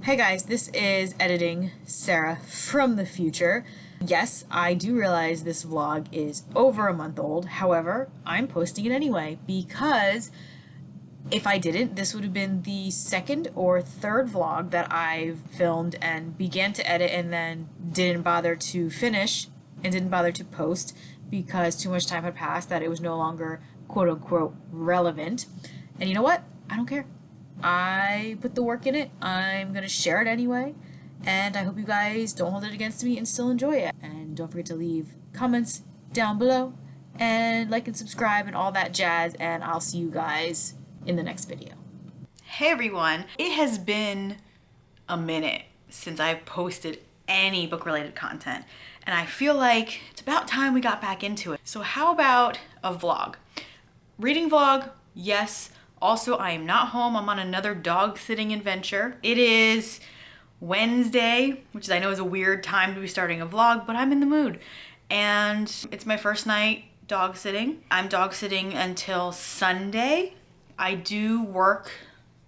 Hey guys, this is editing Sarah from the future. Yes, I do realize this vlog is over a month old. However, I'm posting it anyway because if I didn't, this would have been the second or third vlog that I've filmed and began to edit and then didn't bother to finish and didn't bother to post because too much time had passed that it was no longer quote unquote relevant. And you know what? I don't care. I put the work in it. I'm gonna share it anyway. And I hope you guys don't hold it against me and still enjoy it. And don't forget to leave comments down below and like and subscribe and all that jazz. And I'll see you guys in the next video. Hey everyone, it has been a minute since I've posted any book related content and I feel like it's about time we got back into it. So how about a vlog? Reading vlog, yes. Also, I am not home. I'm on another dog sitting adventure. It is Wednesday, which I know is a weird time to be starting a vlog, but I'm in the mood. And it's my first night dog sitting. I'm dog sitting until Sunday. I do work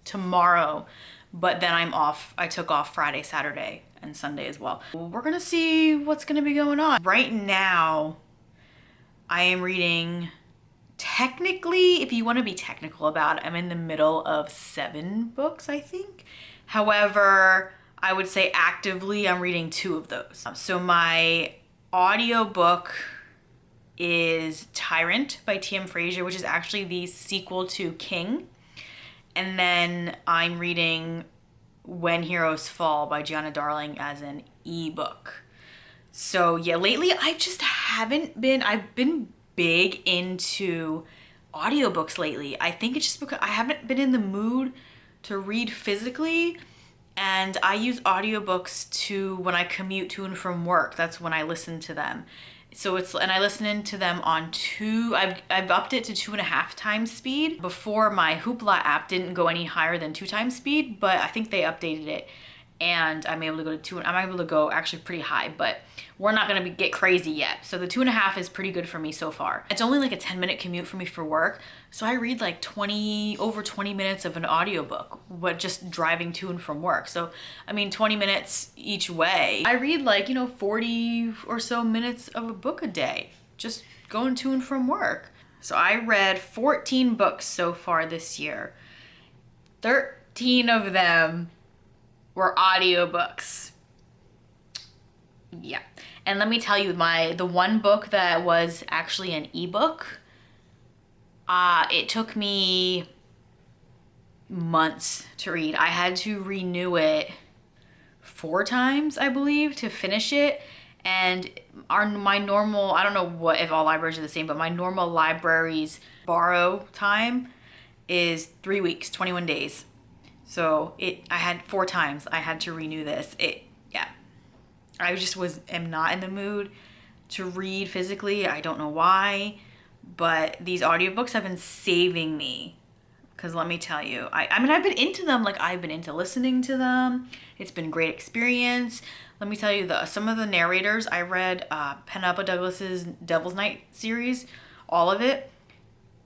tomorrow, but then I'm off. I took off Friday, Saturday, and Sunday as well. We're gonna see what's gonna be going on. Right now, I am reading, technically, if you want to be technical about it, I'm in the middle of 7 books, I think. However, I would say actively I'm reading 2 of those. So my audiobook is Tyrant by T.M. Frazier, which is actually the sequel to King. And then I'm reading When Heroes Fall by Gianna Darling as an ebook. So yeah, lately I just haven't been, I've been big into audiobooks lately. I think it's just because I haven't been in the mood to read physically, and I use audiobooks to when I commute to and from work. That's when I listen to them. So and I listen to them on I've upped it to 2.5 times speed. Before, my Hoopla app didn't go any higher than 2 times speed, but I think they updated it and I'm able to go to I'm able to go actually pretty high, but we're not gonna get crazy yet. So the 2.5 is pretty good for me so far. It's only like a 10-minute commute for me for work. So I read like over 20 minutes of an audiobook, but just driving to and from work. So, I mean, 20 minutes each way. I read like, 40 or so minutes of a book a day, just going to and from work. So I read 14 books so far this year. 13 of them were audiobooks. Yeah. And let me tell you, the one book that was actually an ebook, it took me months to read. I had to renew it 4 times, I believe, to finish it. And my normal, I don't know if all libraries are the same, but my normal library's borrow time is 3 weeks, 21 days. So I had 4 times I had to renew this. Yeah. I just am not in the mood to read physically. I don't know why, but these audiobooks have been saving me. Because let me tell you, I mean, I've been into them. Like, I've been into listening to them. It's been a great experience. Let me tell you, some of the narrators, I read Penelope Douglas's Devil's Night series, all of it.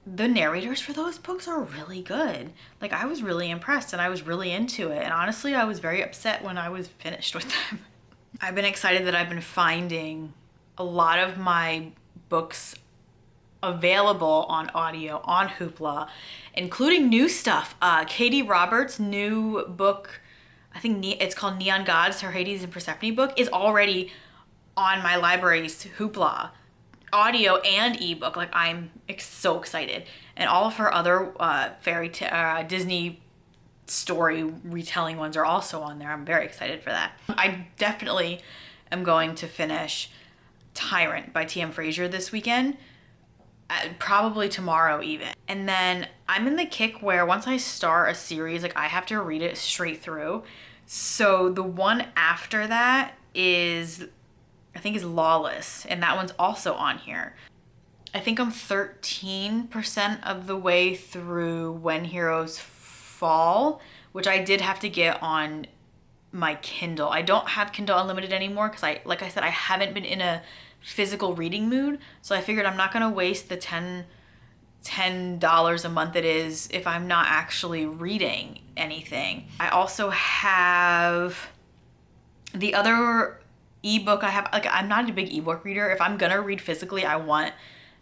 The narrators for those books are really good. Like, I was really impressed and I was really into it. And honestly, I was very upset when I was finished with them. I've been excited that I've been finding a lot of my books available on audio on Hoopla, including new stuff. Katie Roberts' new book, I think it's called Neon Gods, her Hades and Persephone book, is already on my library's Hoopla, audio and ebook. Like, I'm so excited. And all of her other Disney story retelling ones are also on there. I'm very excited for that. I definitely am going to finish Tyrant by T.M. Frazier this weekend, probably tomorrow even. And then I'm in the kick where once I start a series, like, I have to read it straight through. So the one after that is Lawless, and that one's also on here. I think I'm 13% of the way through When Heroes Fall, which I did have to get on my Kindle. I don't have Kindle Unlimited anymore because like I said, I haven't been in a physical reading mood. So I figured I'm not gonna waste the $10 a month it is if I'm not actually reading. anything. I also have the other ebook I have. Like, I'm not a big ebook reader. If I'm gonna read physically, I want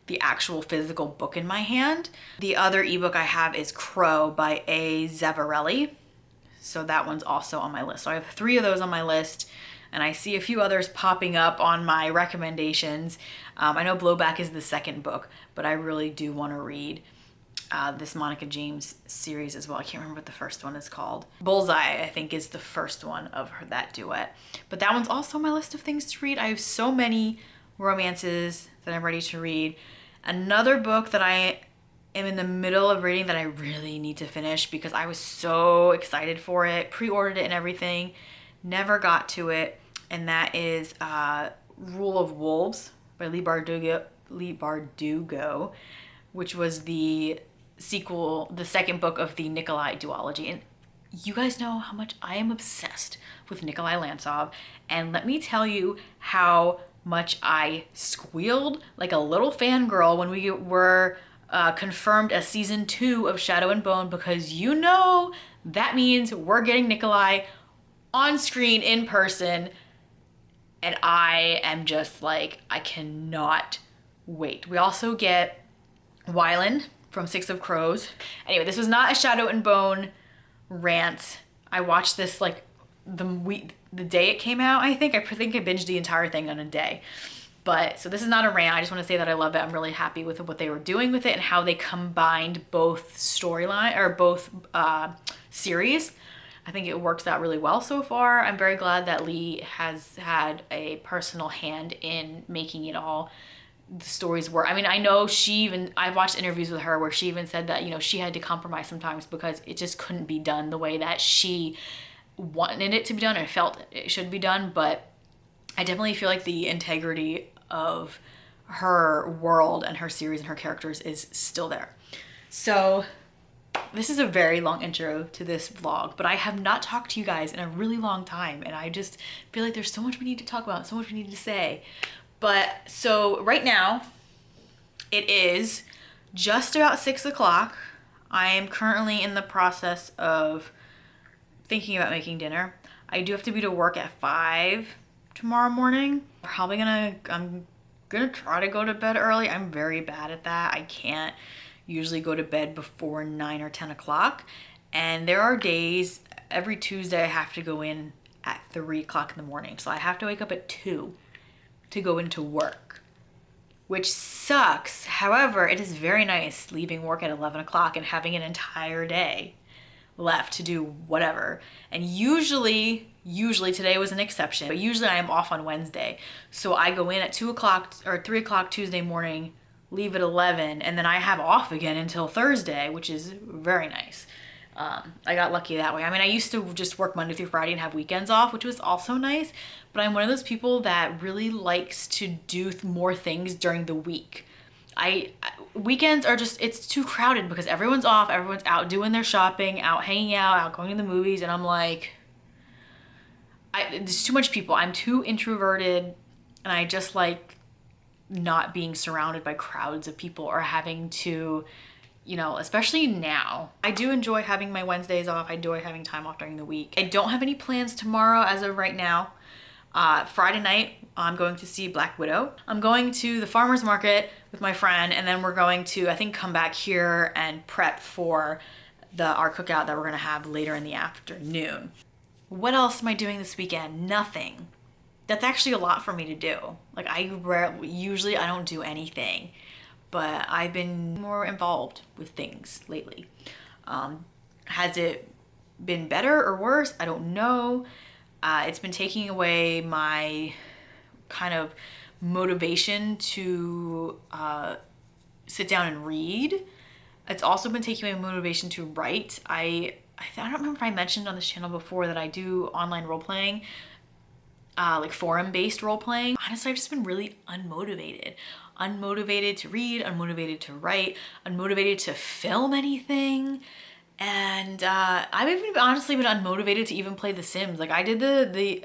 the actual physical book in my hand. The other ebook I have is Crow by A. Zavarelli. So that one's also on my list. So I have 3 of those on my list, and I see a few others popping up on my recommendations. I know Blowback is the second book, but I really do want to read this Monica James series as well. I can't remember what the first one is called. Bullseye, I think, is the first one of that duet. But that one's also on my list of things to read. I have so many romances that I'm ready to read. Another book that I am in the middle of reading that I really need to finish because I was so excited for it, pre-ordered it and everything, never got to it, and that is Rule of Wolves by Leigh Bardugo, which was the sequel, the second book of the Nikolai duology. And you guys know how much I am obsessed with Nikolai Lantsov, and let me tell you how much I squealed like a little fangirl when we were confirmed as season 2 of Shadow and Bone, because you know that means we're getting Nikolai on screen in person, and I am just like, I cannot wait. We also get Wylan from Six of Crows. Anyway, this was not a Shadow and Bone rant. I watched this like the day it came out, I think. I think I binged the entire thing on a day. But so this is not a rant. I just want to say that I love it. I'm really happy with what they were doing with it and how they combined both storyline or both series. I think it works out really well so far. I'm very glad that Leigh has had a personal hand in making it all. The stories work. I mean, I know I've watched interviews with her where she even said that, you know, she had to compromise sometimes because it just couldn't be done the way that she wanted it to be done or felt it should be done. But I definitely feel like the integrity of her world and her series and her characters is still there. So this is a very long intro to this vlog, but I have not talked to you guys in a really long time, and I just feel like there's so much we need to talk about, so much we need to say. But so right now it is just about 6 o'clock. I am currently in the process of thinking about making dinner. I do have to be to work at 5 tomorrow morning. I'm gonna try to go to bed early. I'm very bad at that. I can't usually go to bed before 9 or 10 o'clock. And there are days, every Tuesday I have to go in at 3 o'clock in the morning. So I have to wake up at 2 to go into work, which sucks. However, it is very nice leaving work at 11 o'clock and having an entire day left to do whatever. And usually today was an exception, but usually I am off on Wednesday. So I go in at 2 o'clock or 3 o'clock Tuesday morning, leave at 11, and then I have off again until Thursday, which is very nice. I got lucky that way. I mean, I used to just work Monday through Friday and have weekends off, which was also nice, but I'm one of those people that really likes to do more things during the week. Weekends are just, it's too crowded because everyone's off, everyone's out doing their shopping, out hanging out going to the movies, and I'm like, there's too much people. I'm too introverted, and I just like not being surrounded by crowds of people or having to, you know, especially now. I do enjoy having my Wednesdays off. I enjoy having time off during the week. I don't have any plans tomorrow as of right now. Friday night, I'm going to see Black Widow. I'm going to the farmer's market with my friend, and then we're going to, I think, come back here and prep for our cookout that we're gonna have later in the afternoon. What else am I doing this weekend? Nothing. That's actually a lot for me to do. Like, usually I don't do anything, but I've been more involved with things lately. Has it been better or worse? I don't know. It's been taking away my kind of motivation to sit down and read. It's also been taking away motivation to write. I don't remember if I mentioned on this channel before that I do online role-playing, like forum-based role-playing. Honestly, I've just been really unmotivated. Unmotivated to read, unmotivated to write, unmotivated to film anything. And I've even honestly been unmotivated to even play The Sims. Like, I did the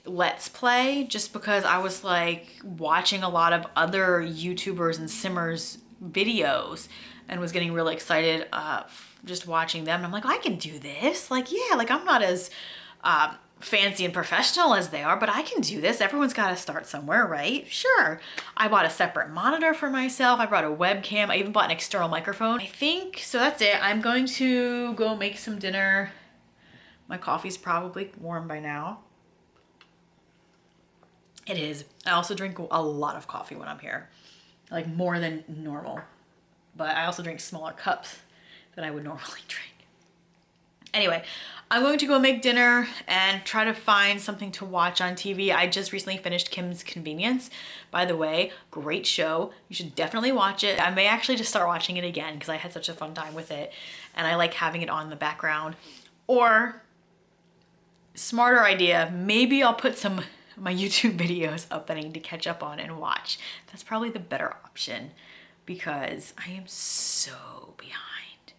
Let's Play just because I was like watching a lot of other YouTubers and Simmers videos. and was getting really excited just watching them. And I'm like, I can do this. Like, yeah, like I'm not as fancy and professional as they are, but I can do this. Everyone's got to start somewhere, right? Sure. I bought a separate monitor for myself. I brought a webcam. I even bought an external microphone. I think, so that's it. I'm going to go make some dinner. My coffee's probably warm by now. It is. I also drink a lot of coffee when I'm here, like more than normal, but I also drink smaller cups than I would normally drink. Anyway, I'm going to go make dinner and try to find something to watch on TV. I just recently finished Kim's Convenience. By the way, great show. You should definitely watch it. I may actually just start watching it again because I had such a fun time with it and I like having it on in the background. Or, smarter idea, maybe I'll put some of my YouTube videos up that I need to catch up on and watch. That's probably the better option because I am so behind.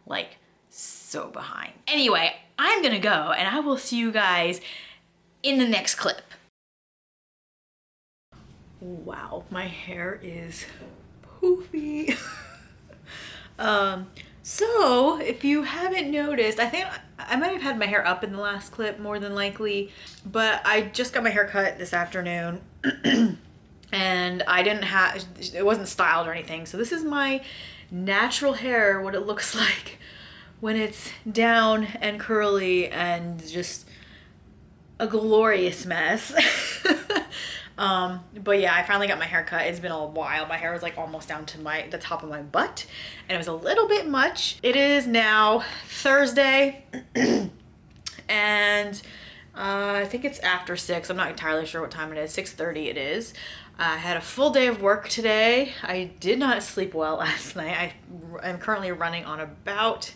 Like, so behind. Anyway, I'm gonna go and I will see you guys in the next clip. Wow, my hair is poofy. So if you haven't noticed, I think I might have had my hair up in the last clip more than likely, but I just got my hair cut this afternoon and it wasn't styled or anything. So this is my natural hair, what it looks like when it's down and curly and just a glorious mess. But yeah, I finally got my hair cut. It's been a while. My hair was like almost down to the top of my butt and it was a little bit much. It is now Thursday and I think it's after 6. I'm not entirely sure what time it is. 6:30 it is. I had a full day of work today. I did not sleep well last night. I'm currently running on about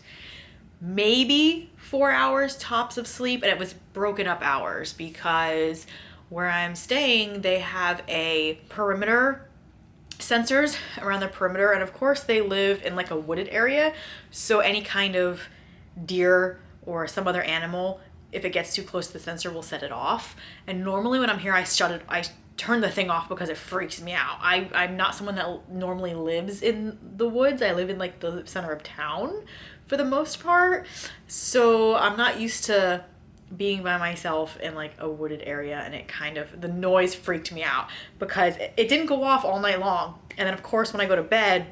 maybe 4 hours tops of sleep, and it was broken up hours because where I'm staying, they have a perimeter sensors around the perimeter, and of course they live in like a wooded area, so any kind of deer or some other animal, if it gets too close to the sensor, will set it off. And normally when I'm here, I turn the thing off because it freaks me out. I'm not someone that normally lives in the woods. I live in like the center of town for the most part, so I'm not used to being by myself in like a wooded area, and the noise freaked me out because it didn't go off all night long. And then of course when I go to bed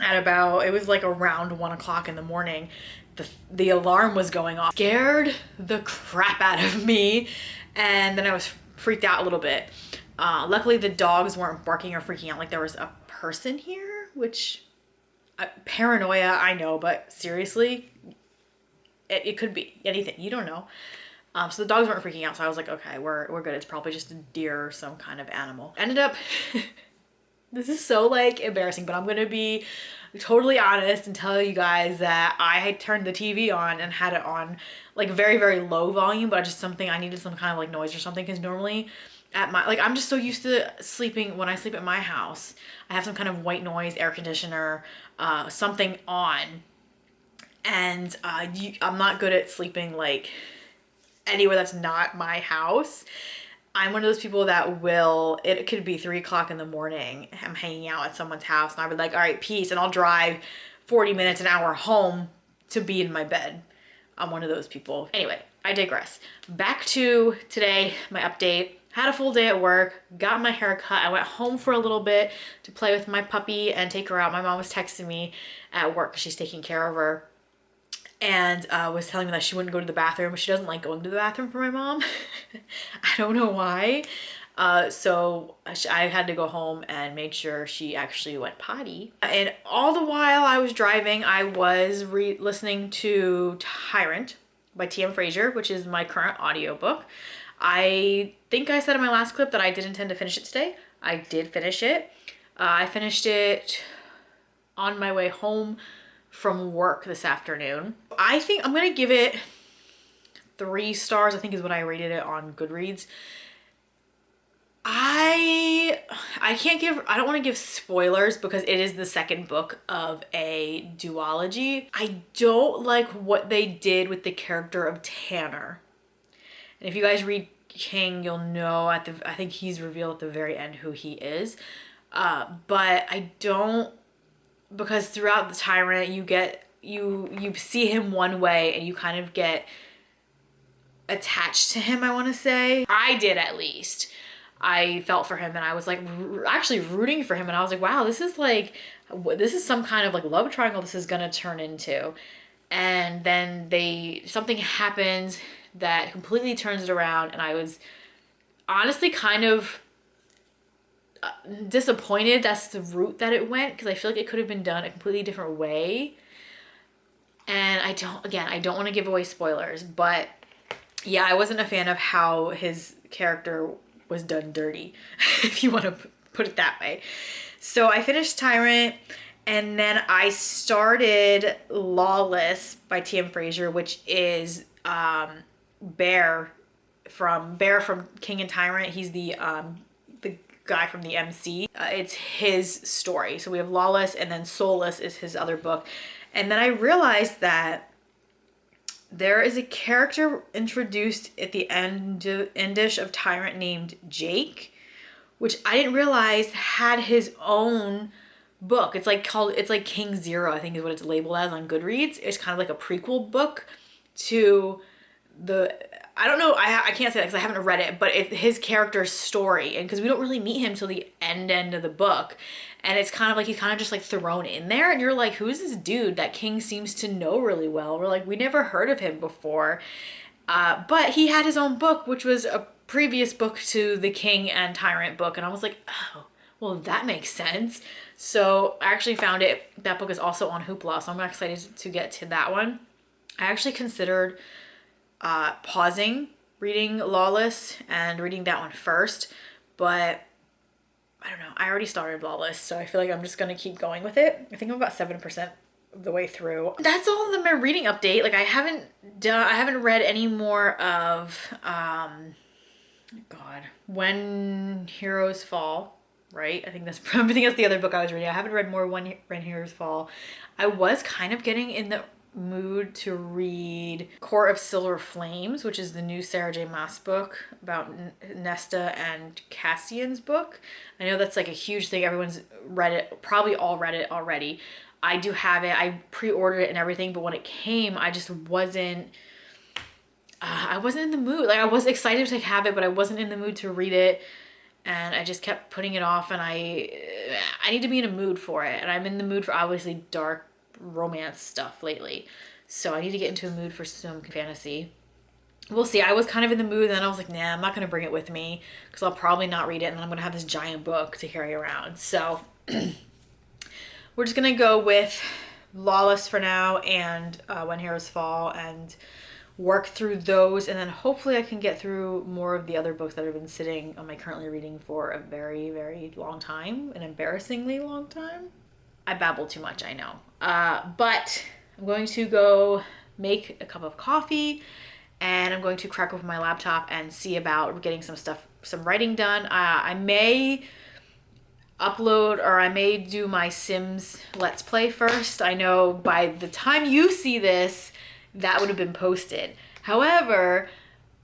it was like around 1 o'clock in the morning, the alarm was going off. Scared the crap out of me, and then I was freaked out a little bit. Luckily the dogs weren't barking or freaking out like there was a person here, which paranoia, I know, but seriously, it could be anything, you don't know. So the dogs weren't freaking out, so I was like, okay, we're good. It's probably just a deer or some kind of animal. Ended up, this is so like embarrassing, but I'm gonna be totally honest and tell you guys that I had turned the TV on and had it on like very, very low volume, but I needed some kind of like noise or something, because normally I'm just so used to sleeping, when I sleep at my house, I have some kind of white noise, air conditioner, something on. And I'm not good at sleeping like anywhere that's not my house. I'm one of those people that it could be 3 o'clock in the morning, I'm hanging out at someone's house, and I'll be like, all right, peace, and I'll drive 40 minutes, an hour home to be in my bed. I'm one of those people. Anyway, I digress. Back to today, my update. Had a full day at work, got my hair cut. I went home for a little bit to play with my puppy and take her out. My mom was texting me at work because she's taking care of her, and was telling me that she wouldn't go to the bathroom. She doesn't like going to the bathroom for my mom. I don't know why. So I had to go home and made sure she actually went potty. And all the while I was driving, I was listening to Tyrant by T.M. Frazier, which is my current audiobook. I think I said in my last clip that I did intend to finish it today. I did finish it. I finished it on my way home from work this afternoon. I think I'm gonna give it 3 stars, I think is what I rated it on Goodreads. I don't want to give spoilers because it is the second book of a duology. I don't like what they did with the character of Tanner. And if you guys read King, you'll know I think he's revealed at the very end who he is. But I don't because throughout the Tyrant you see him one way and you kind of get attached to him, I want to say. I did, at least. I felt for him and I was like actually rooting for him, and I was like, wow, this is some kind of like love triangle this is gonna turn into. And then something happens that completely turns it around, and I was honestly kind of disappointed that's the route that it went, because I feel like it could have been done a completely different way. And I don't want to give away spoilers, but yeah, I wasn't a fan of how his character was done dirty, if you want to put it that way. So I finished Tyrant, and then I started Lawless by T.M. Frazier, which is Bear from King and Tyrant. He's the guy from the MC. It's his story. So we have Lawless, and then Soulless is his other book. And then I realized that there is a character introduced at the endish of Tyrant named Jake, which I didn't realize had his own book. It's like King Zero, I think is what it's labeled as on Goodreads. It's kind of like a prequel book to I don't know, I can't say that because I haven't read it, but it's his character's story, and because we don't really meet him till the end of the book, and it's kind of like he's kind of just like thrown in there, and you're like, who's this dude that King seems to know really well? We're like, we never heard of him before, but he had his own book, which was a previous book to the King and Tyrant book, and I was like, oh, well, that makes sense. So I actually found that book is also on Hoopla, so I'm excited to get to that one. I actually considered pausing reading Lawless and reading that one first, but I don't know, I already started Lawless, so I feel like I'm just gonna keep going with it. I think I'm about 7% of the way through. That's all in my reading update. Like I haven't read any more of When Heroes Fall, right? I think that's the other book I was reading. I haven't read more When Heroes Fall. I was kind of getting in the mood to read Court of Silver Flames, which is the new Sarah J Maas book about Nesta and Cassian's book. I know that's like a huge thing. Everyone's read it, probably all read it already. I do have it. I pre-ordered it and everything, but when it came, I just wasn't in the mood. Like I was excited to have it, but I wasn't in the mood to read it. And I just kept putting it off, and I need to be in a mood for it. And I'm in the mood for obviously dark romance stuff lately, so I need to get into a mood for some fantasy. We'll see. I was kind of in the mood, and then I was like, nah, I'm not gonna bring it with me because I'll probably not read it, and then I'm gonna have this giant book to carry around. So we're just gonna go with Lawless for now and When Heroes Fall and work through those, and then hopefully I can get through more of the other books that have been sitting on my currently reading for a very, very long time, an embarrassingly long time. I babble too much, I know. But I'm going to go make a cup of coffee, and I'm going to crack open my laptop and see about getting some writing done. I may upload, or I may do my Sims Let's Play first. I know by the time you see this, that would have been posted. However,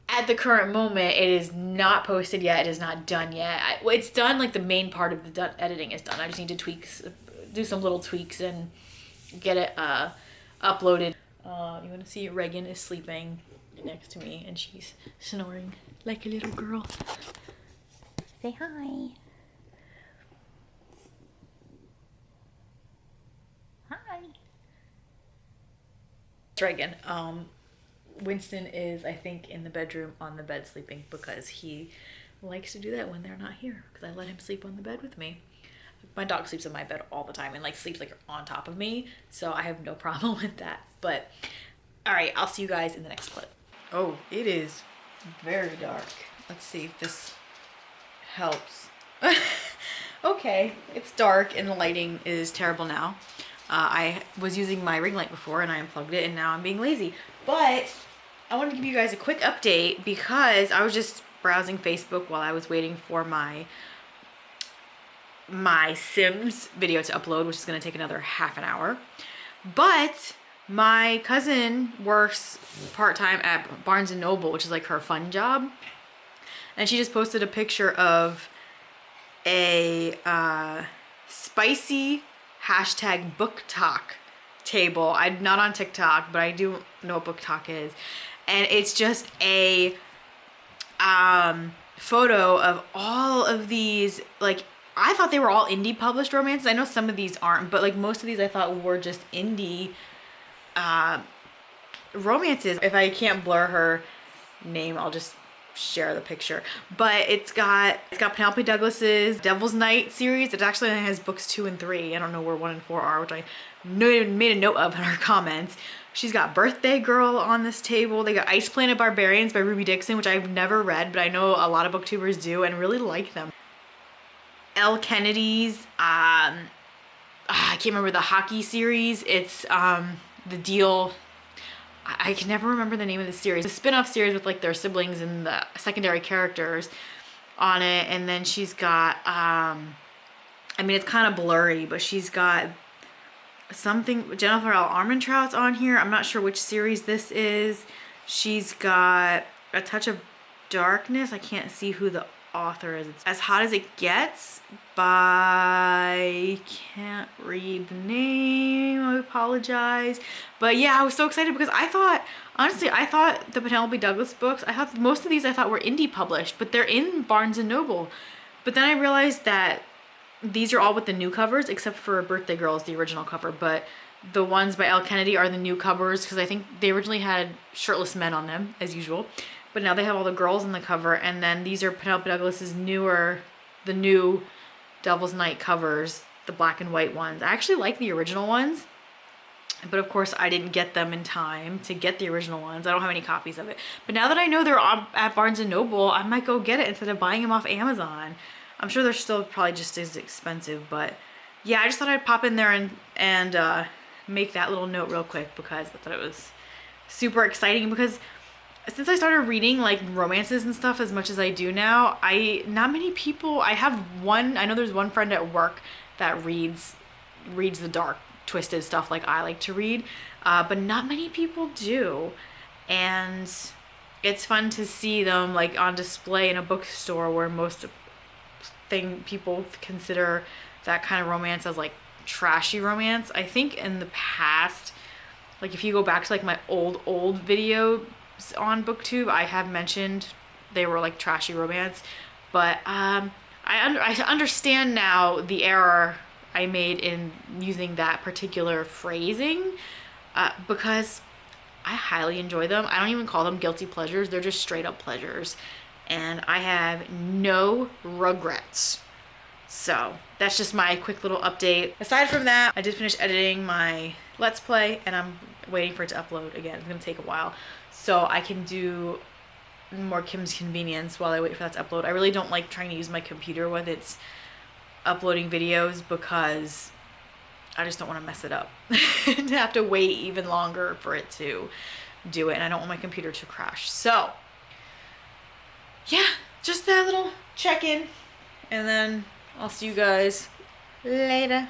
at the current moment, it is not posted yet. It is not done yet. It's done, like the main part of the editing is done. I just need to do some little tweaks and get it uploaded. You want to see Reagan is sleeping next to me, and she's snoring like a little girl. Say hi. Hi. Reagan. Winston is, I think, in the bedroom on the bed sleeping because he likes to do that when they're not here, because I let him sleep on the bed with me. My dog sleeps in my bed all the time and like sleeps like on top of me, so I have no problem with that. But all right, I'll see you guys in the next clip. Oh, it is very dark. Let's see if this helps. Okay, it's dark and the lighting is terrible now. I was using my ring light before and I unplugged it, and now I'm being lazy. But I wanted to give you guys a quick update because I was just browsing Facebook while I was waiting for my Sims video to upload, which is going to take another half an hour. But my cousin works part-time at Barnes & Noble, which is like her fun job. And she just posted a picture of a spicy hashtag book talk table. I'm not on TikTok, but I do know what book talk is. And it's just a photo of all of these, like, I thought they were all indie published romances. I know some of these aren't, but like most of these I thought were just indie romances. If I can't blur her name, I'll just share the picture. But it's got Penelope Douglas's Devil's Night series. It actually has books 2 and 3. I don't know where 1 and 4 are, which I made a note of in our comments. She's got Birthday Girl on this table. They got Ice Planet Barbarians by Ruby Dixon, which I've never read, but I know a lot of booktubers do and really like them. Elle Kennedy's, I can't remember the hockey series. It's The Deal. I can never remember the name of the series. The spin-off series with like their siblings and the secondary characters on it. And then she's got, I mean, it's kind of blurry, but she's got something, Jennifer L. Armentrout's on here. I'm not sure which series this is. She's got A Touch of Darkness. I can't see who the author is. It's As Hot as It Gets by, can't read the name, I apologize. But yeah, I was so excited because I thought, honestly, I thought the Penelope Douglas books, I thought most of these I thought were indie published, but they're in Barnes & Noble. But then I realized that these are all with the new covers, except for Birthday Girl is the original cover, but the ones by Elle Kennedy are the new covers because I think they originally had shirtless men on them, as usual. But now they have all the girls on the cover, and then these are Penelope Douglas's the new Devil's Night covers, the black and white ones. I actually like the original ones, but of course I didn't get them in time to get the original ones. I don't have any copies of it. But now that I know they're at Barnes & Noble, I might go get it instead of buying them off Amazon. I'm sure they're still probably just as expensive, but yeah, I just thought I'd pop in there and make that little note real quick because I thought it was super exciting. Because since I started reading like romances and stuff as much as I do now, not many people, I know there's one friend at work that reads the dark, twisted stuff like I like to read, but not many people do. And it's fun to see them like on display in a bookstore where most people consider that kind of romance as like trashy romance. I think in the past, like if you go back to like my old videos on BookTube, I have mentioned they were like trashy romance, but I understand now the error I made in using that particular phrasing, because I highly enjoy them. I don't even call them guilty pleasures. They're just straight up pleasures. And I have no regrets. So that's just my quick little update. Aside from that, I did finish editing my Let's Play and I'm waiting for it to upload again. It's gonna take a while. So I can do more Kim's convenience while I wait for that to upload. I really don't like trying to use my computer when it's uploading videos because I just don't want to mess it up. To have to wait even longer for it to do it, and I don't want my computer to crash. So yeah, just that little check-in, and then I'll see you guys later.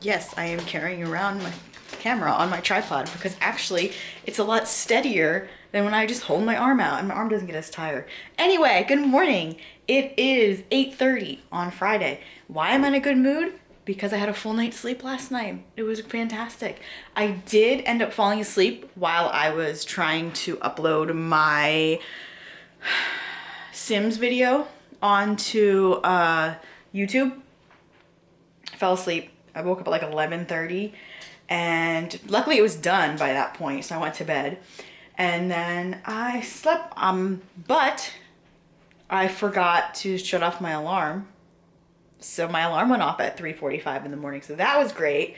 Yes, I am carrying around my camera on my tripod because actually it's a lot steadier than when I just hold my arm out and my arm doesn't get as tired. Anyway, good morning. It is 8:30 on Friday. Why am I in a good mood? Because I had a full night's sleep last night. It was fantastic. I did end up falling asleep while I was trying to upload my Sims video onto YouTube. I fell asleep. I woke up at like 11:30 and luckily it was done by that point, so I went to bed. And then I slept, but I forgot to shut off my alarm. So my alarm went off at 3:45 in the morning, so that was great.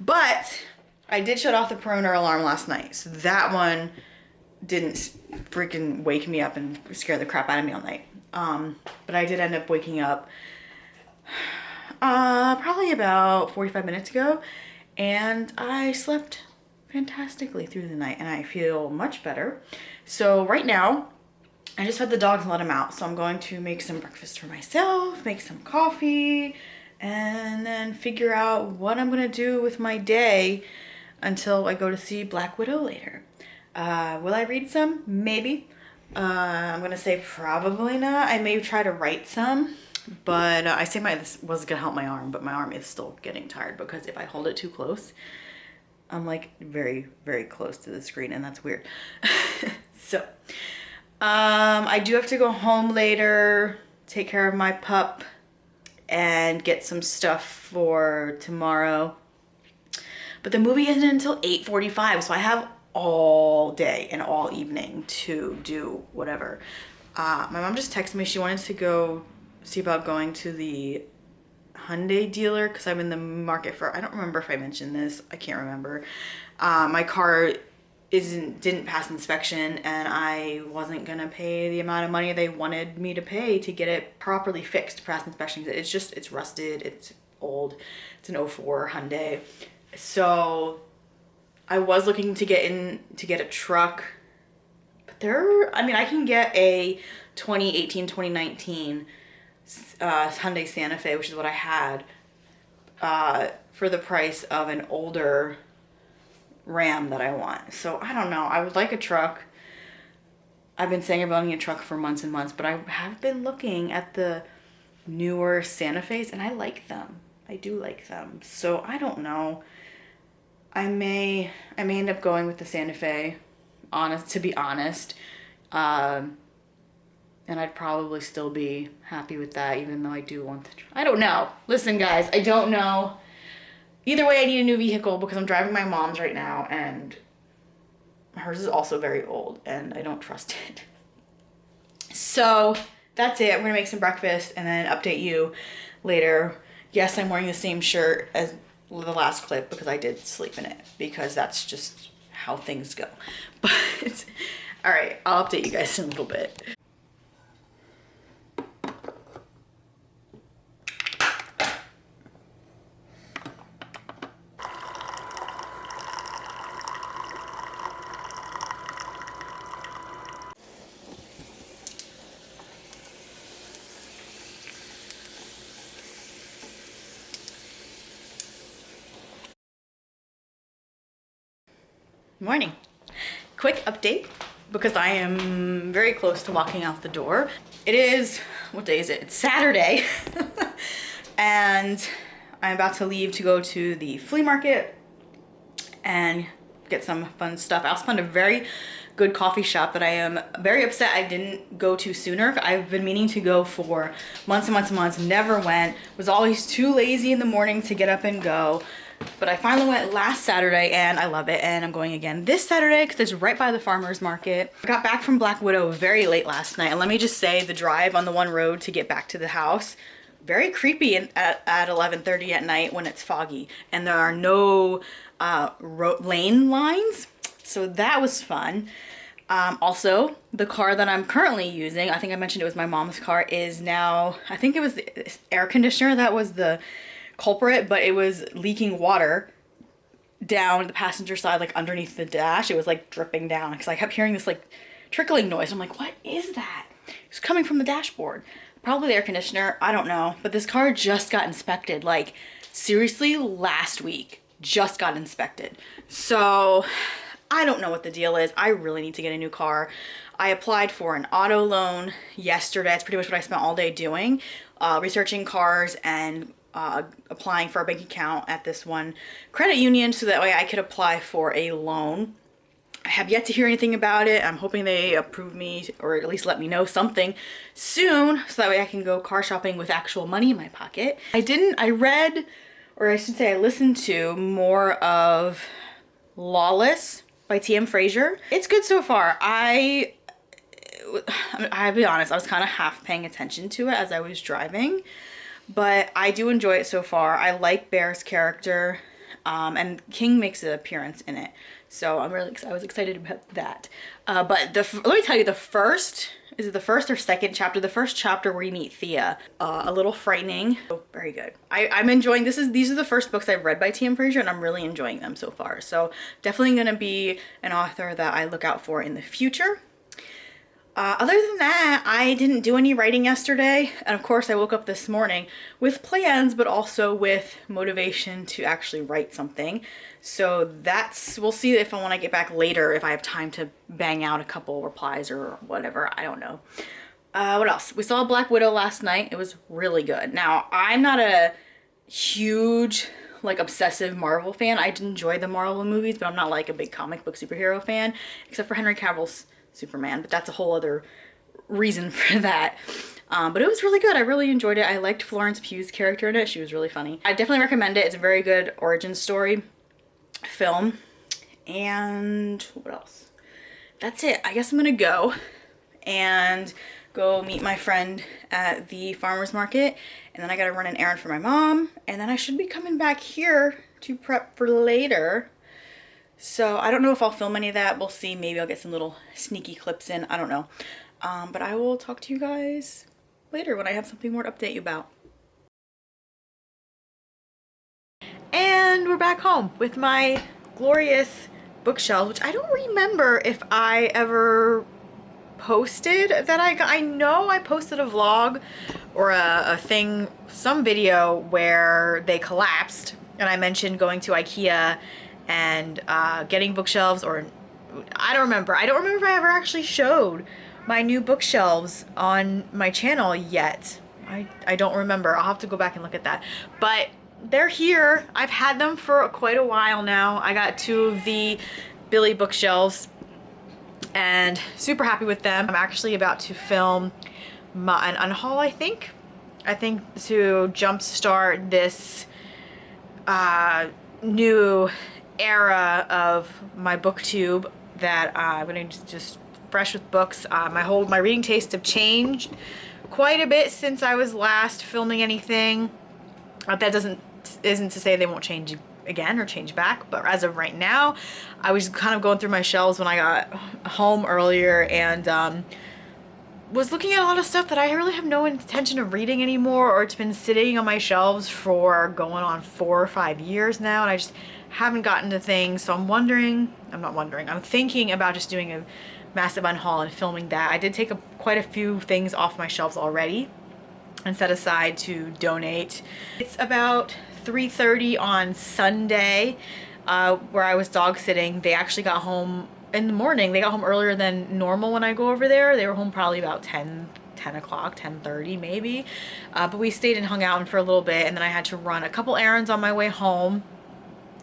But I did shut off the perimeter alarm last night, so that one didn't freaking wake me up and scare the crap out of me all night. But I did end up waking up probably about 45 minutes ago, and I slept fantastically through the night and I feel much better. So right now I just fed the dogs and let them out, so I'm going to make some breakfast for myself, make some coffee, and then figure out what I'm gonna do with my day until I go to see Black Widow later. Will I read some? Maybe. I'm gonna say probably not. I may try to write some. But I say this was gonna help my arm, but my arm is still getting tired because if I hold it too close, I'm like very, very close to the screen, and that's weird. So, I do have to go home later, take care of my pup, and get some stuff for tomorrow. But the movie isn't until 8:45, so I have all day and all evening to do whatever. My mom just texted me. She wanted to go see about going to the Hyundai dealer because I'm in the market for, I don't remember if I mentioned this. I can't remember. My car didn't pass inspection, and I wasn't gonna pay the amount of money they wanted me to pay to get it properly fixed to pass inspection. It's rusted, it's old. It's an '04 Hyundai. So I was looking to get a truck, but I can get a 2018, 2019 Hyundai Santa Fe, which is what I had, for the price of an older Ram that I want. So I don't know. I would like a truck. I've been saying about wanting a truck for months and months, but I have been looking at the newer Santa Fe's, and I like them. I do like them. So I don't know. I may end up going with the Santa Fe, to be honest. And I'd probably still be happy with that, even though I do want the truck. I don't know. Listen, guys, I don't know. Either way, I need a new vehicle because I'm driving my mom's right now, and hers is also very old, and I don't trust it. So that's it. I'm going to make some breakfast and then update you later. Yes, I'm wearing the same shirt as the last clip because I did sleep in it, because that's just how things go. But all right, I'll update you guys in a little bit. Morning. Quick update because I am very close to walking out the door. It is, what day is it? It's Saturday. And I'm about to leave to go to the flea market and get some fun stuff. I also found a very good coffee shop that I am very upset I didn't go to sooner. I've been meaning to go for months and months and months, never went, was always too lazy in the morning to get up and go. But I finally went last Saturday and I love it, and I'm going again this Saturday because it's right by the farmer's market. I got back from Black Widow very late last night, and let me just say the drive on the one road to get back to the house, very creepy at 11:30 at night when it's foggy and there are no lane lines. So that was fun. Also, the car that I'm currently using, I think I mentioned it was my mom's car, is now, I think it was the air conditioner that was the culprit, but it was leaking water down the passenger side, like underneath the dash. It was like dripping down because I kept hearing this like trickling noise. I'm like, what is that? It's coming from the dashboard. Probably the air conditioner, I don't know. But this car just got inspected, like seriously last week, just got inspected. So I don't know what the deal is. I really need to get a new car. I applied for an auto loan yesterday. That's pretty much what I spent all day doing, researching cars and applying for a bank account at this one credit union so that way I could apply for a loan. I have yet to hear anything about it. I'm hoping they approve me, or at least let me know something soon so that way I can go car shopping with actual money in my pocket. I read, or I should say I listened to more of Lawless by T.M. Frazier. It's good so far. I'll be honest, I was kind of half paying attention to it as I was driving, but I do enjoy it so far. I like Bear's character, and King makes an appearance in it, so I was excited about that. But let me tell you, is it the first or second chapter? The first chapter where you meet Thea, a little frightening. Oh, very good. I'm enjoying, these are the first books I've read by T.M. Frazier, and I'm really enjoying them so far. So definitely gonna be an author that I look out for in the future. Other than that, I didn't do any writing yesterday, and of course I woke up this morning with plans, but also with motivation to actually write something. So we'll see if when I get back later, if I have time to bang out a couple replies or whatever, I don't know. What else? We saw Black Widow last night. It was really good. Now, I'm not a huge, like, obsessive Marvel fan. I enjoy the Marvel movies, but I'm not like a big comic book superhero fan, except for Henry Cavill's Superman, but that's a whole other reason for that. But it was really good. I really enjoyed it. I liked Florence Pugh's character in it. She was really funny. I definitely recommend it. It's a very good origin story film. And what else? That's it. I guess I'm gonna go and go meet my friend at the farmer's market, and then I gotta run an errand for my mom, and then I should be coming back here to prep for later. So I don't know if I'll film any of that. We'll see. Maybe I'll get some little sneaky clips in. I don't know. But I will talk to you guys later when I have something more to update you about. And we're back home with my glorious bookshelf, which I don't remember if I ever posted that I know I posted a vlog or a thing, some video where they collapsed, and I mentioned going to IKEA and getting bookshelves, or I don't remember. I don't remember if I ever actually showed my new bookshelves on my channel yet. I don't remember. I'll have to go back and look at that. But they're here. I've had them for quite a while now. I got 2 of the Billy bookshelves and super happy with them. I'm actually about to film an unhaul, I think to jumpstart this new era of my booktube that I'm gonna just fresh with books. My reading tastes have changed quite a bit since I was last filming anything. That isn't to say they won't change again or change back, but as of right now, I was kind of going through my shelves when I got home earlier, and was looking at a lot of stuff that I really have no intention of reading anymore, or it's been sitting on my shelves for going on 4 or 5 years now, and I just haven't gotten to things. So I'm thinking about just doing a massive unhaul and filming that. I did take quite a few things off my shelves already and set aside to donate. It's about 3:30 on Sunday, where I was dog sitting. They actually got home in the morning. They got home earlier than normal when I go over there. They were home probably about 10 o'clock, 10:30 maybe. But we stayed and hung out for a little bit, and then I had to run a couple errands on my way home.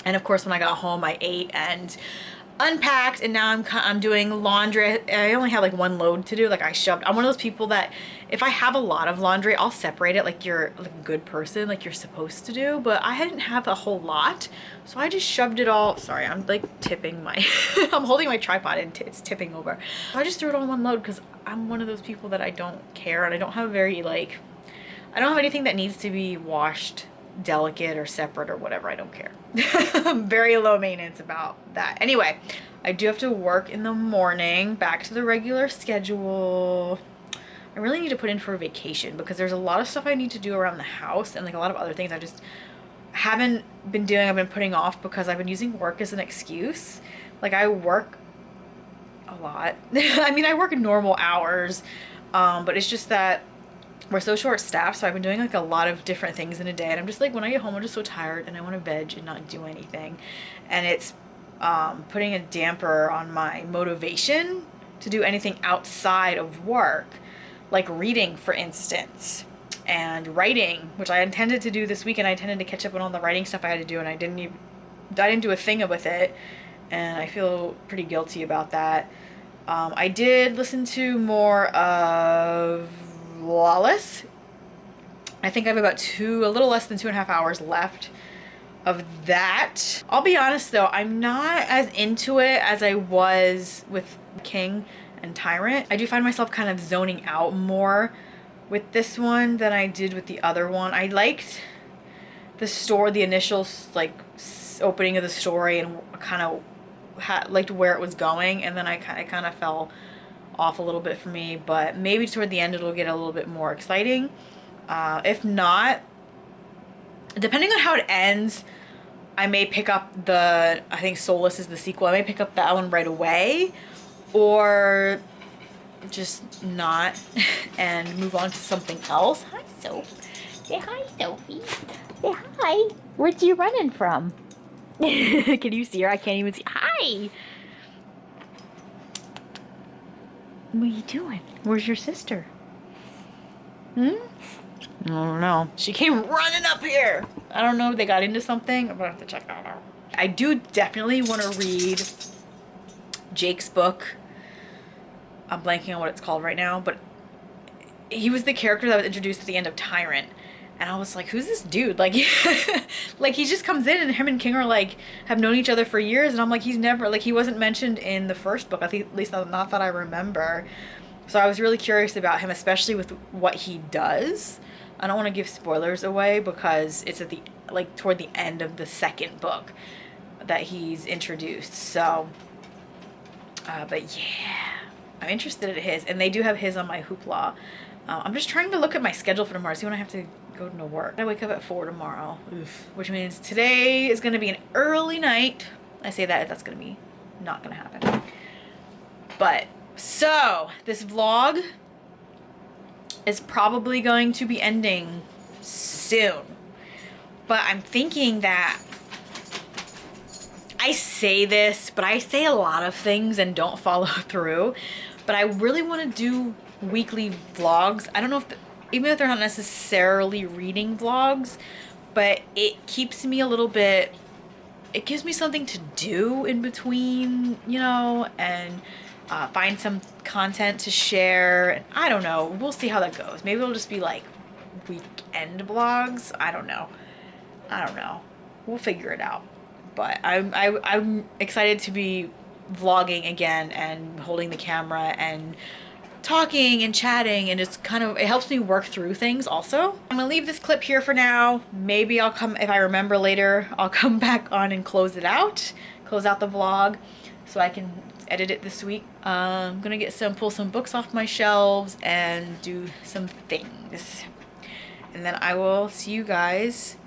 And of course, when I got home, I ate and unpacked, and now I'm doing laundry. I only have like 1 load to do. Like I'm one of those people that if I have a lot of laundry, I'll separate it like you're like a good person, like you're supposed to do. But I didn't have a whole lot, so I just shoved it all. Sorry, I'm like tipping my I'm holding my tripod and it's tipping over. So I just threw it all in 1 load because I'm one of those people that I don't care, and I don't have I don't have anything that needs to be washed delicate or separate or whatever. I don't care. I'm very low maintenance about that. Anyway, I do have to work in the morning, back to the regular schedule. I really need to put in for a vacation because there's a lot of stuff I need to do around the house, and like a lot of other things I just haven't been doing. I've been putting off because I've been using work as an excuse. Like I work a lot. I mean, I work normal hours, but it's just that we're so short staffed, so I've been doing like a lot of different things in a day, and I'm just like, when I get home I'm just so tired and I want to veg and not do anything, and it's putting a damper on my motivation to do anything outside of work, like reading, for instance, and writing, which I intended to do this weekend. I intended to catch up on all the writing stuff I had to do, and I didn't do a thing with it, and I feel pretty guilty about that. I did listen to more of Lawless. I think I have about a little less than 2.5 hours left of that. I'll be honest though, I'm not as into it as I was with King and Tyrant. I do find myself kind of zoning out more with this one than I did with the other one. I liked the initial like opening of the story, and kind of liked where it was going, and then it kind of fell off a little bit for me, but maybe toward the end it'll get a little bit more exciting. If not, depending on how it ends, I may pick up I think Soulless is the sequel. I may pick up that one right away, or just not and move on to something else. Hi, Sophie. Say hi, Sophie. Say hi. Where'd you running from? Can you see her? I can't even see. Hi. What are you doing? Where's your sister? I don't know. She came running up here. I don't know if they got into something. I'm gonna have to check that out. I do definitely want to read Jake's book. I'm blanking on what it's called right now, but he was the character that was introduced at the end of Tyrant. And I was like, who's this dude? Like, like he just comes in and him and King are like, have known each other for years. And I'm like, he's never, like he wasn't mentioned in the first book, at least not that I remember. So I was really curious about him, especially with what he does. I don't want to give spoilers away because it's at the, like toward the end of the second book that he's introduced. So, but yeah, I'm interested in his, and they do have his on my Hoopla. I'm just trying to look at my schedule for tomorrow, see when I have to go to work. I wake up at 4 tomorrow, oof, which means today is going to be an early night. I say that, that's going to be not going to happen. But, so, this vlog is probably going to be ending soon. But I'm thinking that I say this, but I say a lot of things and don't follow through. But I really want to do weekly vlogs. I don't know if, even if they're not necessarily reading vlogs, but it keeps me a little bit, it gives me something to do in between, you know, and find some content to share. And I don't know, we'll see how that goes. Maybe it'll just be like weekend vlogs. I don't know. We'll figure it out. But I'm excited to be vlogging again and holding the camera and talking and chatting, and it's kind of, it helps me work through things also. I'm gonna leave this clip here for now. Maybe I'll come, if I remember later, I'll come back on and close out the vlog so I can edit it this week. I'm gonna pull some books off my shelves and do some things. And then I will see you guys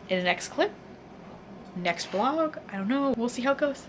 in the next clip, next vlog. I don't know, we'll see how it goes.